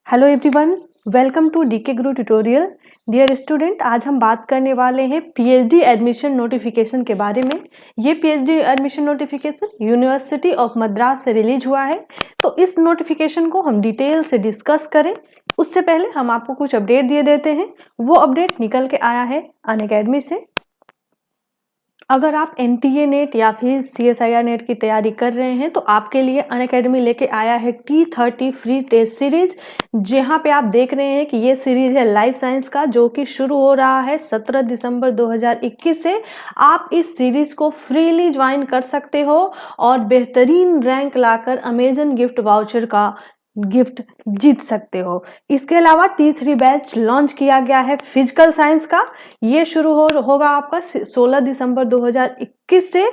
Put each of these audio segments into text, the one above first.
Hello everyone, welcome to DK Guru tutorial. Dear student, आज हम बात करने वाले हैं पीएचडी एडमिशन नोटिफिकेशन के बारे में। ये PhD admission notification university of Madras से रिलीज हुआ है, तो इस नोटिफिकेशन को हम डिटेल से डिस्कस करें उससे पहले हम आपको कुछ अपडेट दिए देते हैं। वो अपडेट निकल के आया है अनअकैडमी से। अगर आप एनटीए नेट या फिर सीएसआईआर नेट की तैयारी कर रहे हैं तो आपके लिए अनअकैडमी लेके आया है T30 फ्री टेस्ट सीरीज, जहां पे आप देख रहे हैं कि ये सीरीज है लाइफ साइंस का, जो कि शुरू हो रहा है 17 दिसंबर 2021 से। आप इस सीरीज को फ्रीली ज्वाइन कर सकते हो और बेहतरीन रैंक लाकर अमेजन गिफ्ट वाउचर का गिफ्ट जीत सकते हो। इसके अलावा T3 बैच लॉन्च किया गया है फिजिकल साइंस का। ये शुरू होगा आपका 16 दिसंबर 2021 से।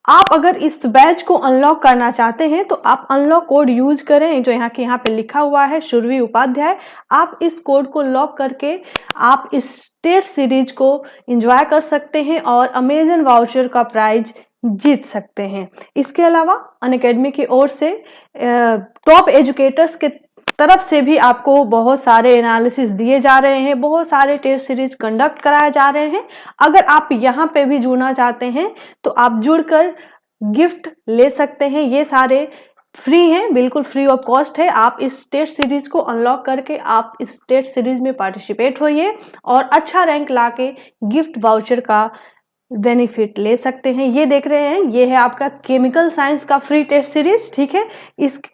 आप अगर इस बैच को अनलॉक करना चाहते हैं तो आप अनलॉक कोड यूज करें, जो यहाँ पे लिखा हुआ है सुरभि उपाध्याय। आप इस कोड को लॉक करके आप इस टेस्ट सीरीज को एंजॉय कर सकते हैं और अमेजन वाउचर का प्राइज जीत सकते हैं। इसके अलावा अनअकैडमी की ओर से टॉप एजुकेटर्स के तरफ से भी आपको बहुत सारे एनालिसिस दिए जा रहे हैं, बहुत सारे टेस्ट सीरीज कंडक्ट कराए जा रहे हैं। अगर आप यहाँ पे भी जुड़ना चाहते हैं तो आप जुड़कर गिफ्ट ले सकते हैं। ये सारे फ्री हैं, बिल्कुल फ्री ऑफ कॉस्ट है। आप इस टेस्ट सीरीज को अनलॉक करके आप इस टेस्ट सीरीज में पार्टिसिपेट होइए और अच्छा रैंक लाके गिफ्ट वाउचर का बेनिफिट ले सकते हैं। ये देख रहे हैं, ये है आपका केमिकल साइंस का फ्री टेस्ट सीरीज, ठीक है।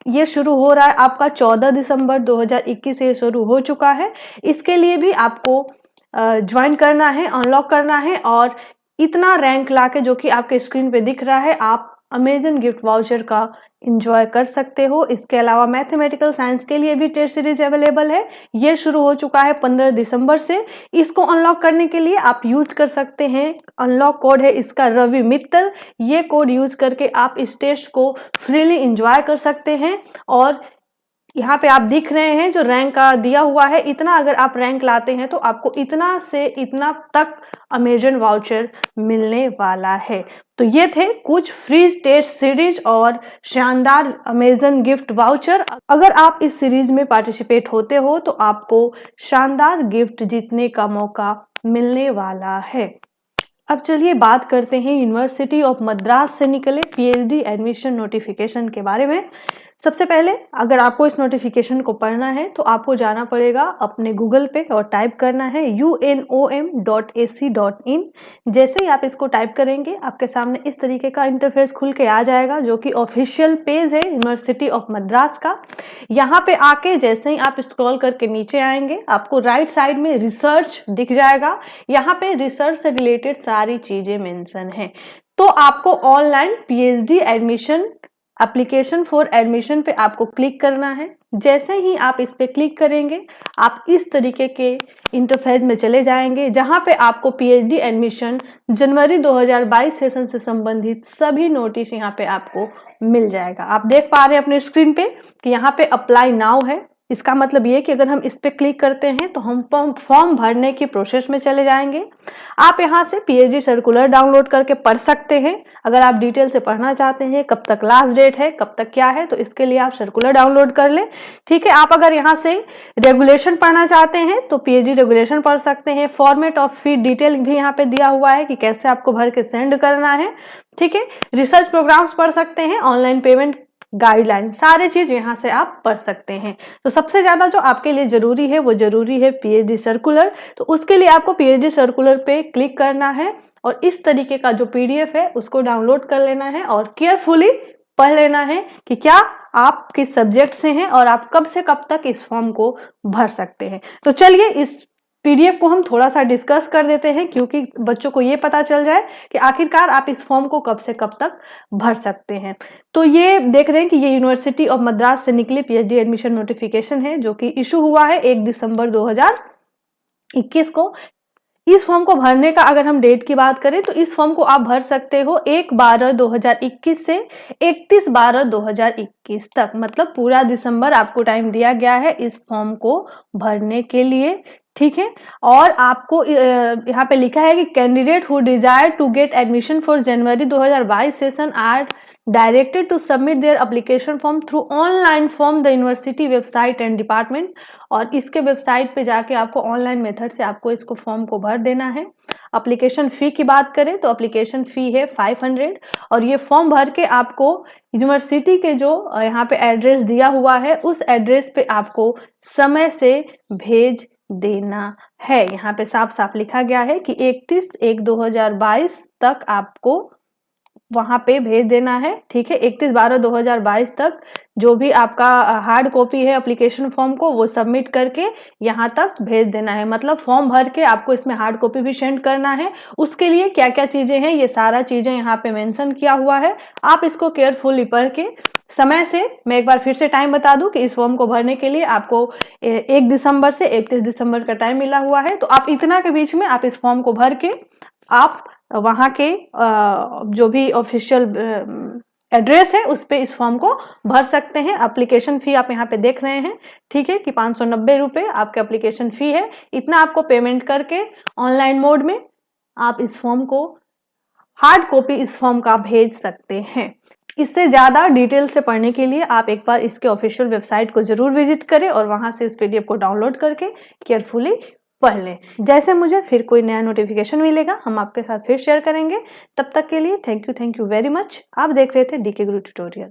ये शुरू हो रहा है आपका 14 दिसंबर 2021 से शुरू हो चुका है। इसके लिए भी आपको ज्वाइन करना है, अनलॉक करना है और इतना रैंक लाके, जो कि आपके स्क्रीन पे दिख रहा है, आप अमेजन गिफ्ट वाउचर का एंजॉय कर सकते हो। इसके अलावा मैथमेटिकल साइंस के लिए भी टेस्ट सीरीज अवेलेबल है। ये शुरू हो चुका है 15 दिसंबर से। इसको अनलॉक करने के लिए आप यूज कर सकते हैं, अनलॉक कोड है इसका रवि मित्तल। ये कोड यूज करके आप इस टेस्ट को फ्रीली एंजॉय कर सकते हैं। और यहाँ पे आप दिख रहे हैं जो रैंक का दिया हुआ है, इतना अगर आप रैंक लाते हैं तो आपको इतना से इतना तक अमेजन वाउचर मिलने वाला है। तो ये थे कुछ फ्री टेस्ट सीरीज और शानदार अमेजन गिफ्ट वाउचर। अगर आप इस सीरीज में पार्टिसिपेट होते हो तो आपको शानदार गिफ्ट जीतने का मौका मिलने वाला है। अब चलिए बात करते हैं यूनिवर्सिटी ऑफ मद्रास से निकले पीएचडी एडमिशन नोटिफिकेशन के बारे में। सबसे पहले अगर आपको इस नोटिफिकेशन को पढ़ना है तो आपको जाना पड़ेगा अपने गूगल पे और टाइप करना है unom.ac.in। जैसे ही आप इसको टाइप करेंगे आपके सामने इस तरीके का इंटरफेस खुल के आ जाएगा, जो कि ऑफिशियल पेज है यूनिवर्सिटी ऑफ मद्रास का। यहाँ पे आके जैसे ही आप स्क्रॉल करके नीचे आएंगे आपको राइट साइड में रिसर्च दिख जाएगा। यहाँ पे रिसर्च से रिलेटेड सारी चीजें मेंशन है। तो आपको online PhD admission application for admission पे आपको क्लिक करना है। जैसे ही आप इस पे क्लिक करेंगे आप इस तरीके के इंटरफेस में चले जाएंगे, जहां पे आपको पीएचडी एडमिशन जनवरी 2022 सेशन से संबंधित सभी नोटिस यहाँ पे आपको मिल जाएगा। आप देख पा रहे हैं अपने स्क्रीन पे कि यहाँ पे अप्लाई नाउ है। इसका मतलब ये कि अगर हम इस पे क्लिक करते हैं तो हम फॉर्म भरने की प्रोसेस में चले जाएंगे। आप यहाँ से पीएचडी सर्कुलर डाउनलोड करके पढ़ सकते हैं। अगर आप डिटेल से पढ़ना चाहते हैं, कब तक लास्ट डेट है, कब तक क्या है, तो इसके लिए आप सर्कुलर डाउनलोड कर लें, ठीक है। आप अगर यहाँ से रेगुलेशन पढ़ना चाहते हैं तो पीएचडी रेगुलेशन पढ़ सकते हैं। फॉर्मेट ऑफ फी डिटेल भी यहाँ पे दिया हुआ है कि कैसे आपको भर के सेंड करना है, ठीक है। रिसर्च प्रोग्राम्स पढ़ सकते हैं, ऑनलाइन पेमेंट गाइडलाइन, सारे चीज यहाँ से आप पढ़ सकते हैं। तो सबसे ज्यादा जो आपके लिए जरूरी है वो जरूरी है पीएचडी सर्कुलर। तो उसके लिए आपको पीएचडी सर्कुलर पे क्लिक करना है और इस तरीके का जो पीडीएफ है उसको डाउनलोड कर लेना है और केयरफुली पढ़ लेना है कि क्या आप किस सब्जेक्ट से हैं और आप कब से कब तक इस फॉर्म को भर सकते हैं। तो चलिए इस पीडीएफ को हम थोड़ा सा डिस्कस कर देते हैं, क्योंकि बच्चों को ये पता चल जाए कि आखिरकार आप इस फॉर्म को कब से कब तक भर सकते हैं। तो ये देख रहे हैं कि ये यूनिवर्सिटी ऑफ मद्रास से निकले पीएचडी एडमिशन नोटिफिकेशन है, जो कि इशू हुआ है 1 दिसंबर 2021 को। इस फॉर्म को भरने का अगर हम डेट की बात करें तो इस फॉर्म को आप भर सकते हो 1/12/2021 से 31/12/2021 तक, मतलब पूरा दिसंबर आपको टाइम दिया गया है इस फॉर्म को भरने के लिए, ठीक है। और आपको यहाँ पे लिखा है कि candidate who desire to get admission for January 2022 session are directed to submit their application form through online form the university website and department. और इसके वेबसाइट पे जाके आपको ऑनलाइन मेथड से आपको इसको फॉर्म को भर देना है। एप्लीकेशन फ़ी की बात करें तो एप्लीकेशन फ़ी है 500 और ये फॉर्म भर के आपको यूनिवर्सिटी के जो यहाँ पे एड्रेस दिया हुआ है उस एड्रेस पे आपको समय से भेज देना है। यहाँ पे साफ साफ लिखा गया है कि 31/1/2022 तक आपको वहां पे भेज देना है। ठीक है, 31/12/2022 तक जो भी आपका हार्ड कॉपी है एप्लीकेशन फॉर्म को वो सबमिट करके यहाँ तक भेज देना है। मतलब फॉर्म भर के आपको इसमें हार्ड कॉपी भी सेंड करना है। उसके लिए क्या क्या चीजें हैं ये सारा चीजें यहाँ पे मेंशन किया हुआ है। आप इसको केयरफुली पढ़ के समय से, मैं एक बार फिर से टाइम बता दूं कि इस फॉर्म को भरने के लिए आपको 1 दिसंबर से 31 दिसंबर का टाइम मिला हुआ है। तो आप इतना के बीच में आप इस फॉर्म को भर के आप वहाँ के जो भी ऑफिशियल एड्रेस है उस पे इस फॉर्म को भर सकते हैं। एप्लीकेशन फी आप यहाँ पे देख रहे हैं, ठीक है, कि 590 रुपये आपके एप्लीकेशन फी है। इतना आपको पेमेंट करके ऑनलाइन मोड में आप इस फॉर्म को, हार्ड कॉपी इस फॉर्म का भेज सकते हैं। इससे ज़्यादा डिटेल से पढ़ने के लिए आप एक बार इसके ऑफिशियल वेबसाइट को जरूर विजिट करें और वहाँ से इस PDF को डाउनलोड करके केयरफुली पढ़ लें। जैसे मुझे फिर कोई नया नोटिफिकेशन मिलेगा हम आपके साथ फिर शेयर करेंगे। तब तक के लिए थैंक यू वेरी मच। आप देख रहे थे DK गुरु ट्यूटोरियल।